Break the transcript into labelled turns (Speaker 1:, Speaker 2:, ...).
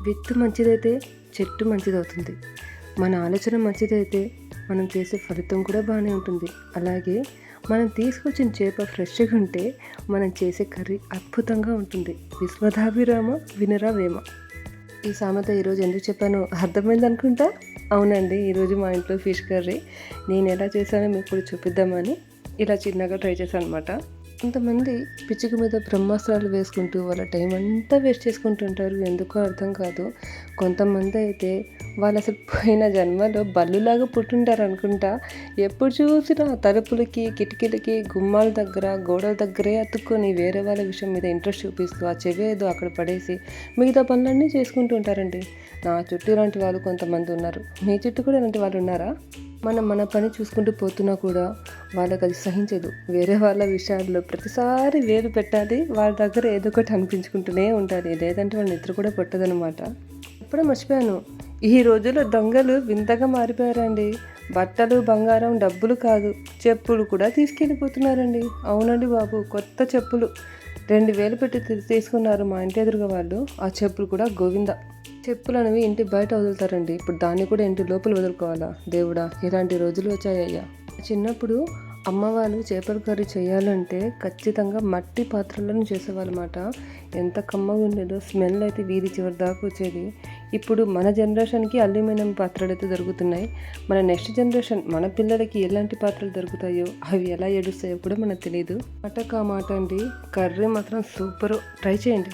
Speaker 1: విత్తు మంచిదైతే చెట్టు మంచిదవుతుంది. మన ఆలోచన మంచిదైతే మనం చేసే ఫలితం కూడా బాగానే ఉంటుంది. అలాగే మనం తీసుకొచ్చిన చేప ఫ్రెష్గా ఉంటే మనం చేసే కర్రీ అద్భుతంగా ఉంటుంది. విశ్వదాభిరామ వినరా వేమ. ఈ సామెత ఈరోజు ఎందుకు చెప్పానో అర్థమైంది అనుకుంటా. అవునండి, ఈరోజు మా ఇంట్లో ఫిష్ కర్రీ నేను ఎలా చేశానో మీకు కూడా చూపిద్దామని ఇలా చిన్నగా ట్రై చేశాను అనమాట. కొంతమంది పిచ్చుక మీద బ్రహ్మాస్త్రాలు వేసుకుంటూ వాళ్ళ టైం అంతా వేస్ట్ చేసుకుంటుంటారు, ఎందుకో అర్థం కాదు. కొంతమంది అయితే వాళ్ళు అసలు పోయిన జన్మలో బల్లులాగా పుట్టుంటారు అనుకుంటా. ఎప్పుడు చూసినా తలుపులకి కిటికీలకి గుమ్మాల దగ్గర గోడల దగ్గరే అతుక్కొని వేరే వాళ్ళ విషయం మీద ఇంట్రెస్ట్ చూపిస్తూ ఆ చెవి ఏదో అక్కడ పడేసి మిగతా పనులన్నీ చేసుకుంటూ ఉంటారండి. నా చుట్టూ ఇలాంటి వాళ్ళు కొంతమంది ఉన్నారు. మీ చుట్టూ కూడా ఇలాంటి వాళ్ళు ఉన్నారా? మనం మన పని చూసుకుంటూ పోతున్నా కూడా వాళ్ళకి అది సహించదు. వేరే వాళ్ళ విషయాల్లో ప్రతిసారి వేలు పెట్టాలి, వాళ్ళ దగ్గర ఏదో ఒకటి అనిపించుకుంటూనే ఉండాలి, లేదంటే వాళ్ళ నిద్ర కూడా పట్టదనమాట. ఇప్పుడే మర్చిపోయాను, ఈ రోజుల్లో దొంగలు వింతగా మారిపోయారండి. బట్టలు బంగారం డబ్బులు కాదు, చెప్పులు కూడా తీసుకెళ్ళిపోతున్నారండి. అవునండి బాబు, కొత్త చెప్పులు 2000 పెట్టి తీసుకున్నారు మా ఇంటి ఎదురుగా వాళ్ళు. ఆ చెప్పులు కూడా గోవింద చెప్పులు అనేవి ఇంటి బయట వదులుతారండి. ఇప్పుడు దాన్ని కూడా ఇంటి లోపల వదులుకోవాలా? దేవుడా, ఇలాంటి రోజులు వచ్చాయ్యా. చిన్నప్పుడు అమ్మ వాళ్ళు చేపల కర్రీ చేయాలంటే ఖచ్చితంగా మట్టి పాత్రలను చేసేవాళ్ళమాట. ఎంత కమ్మగా ఉండేదో, స్మెల్ అయితే వీధి చివరి దాకా వచ్చేది. ఇప్పుడు మన జనరేషన్కి అల్యూమినియం పాత్రలు అయితే దొరుకుతున్నాయి. మన నెక్స్ట్ జనరేషన్ మన పిల్లలకి ఎలాంటి పాత్రలు దొరుకుతాయో, అవి ఎలా ఏడుస్తాయో కూడా మనకు తెలియదు. మాట కా మాట అండి, కర్రీ మాత్రం సూపర్, ట్రై చేయండి.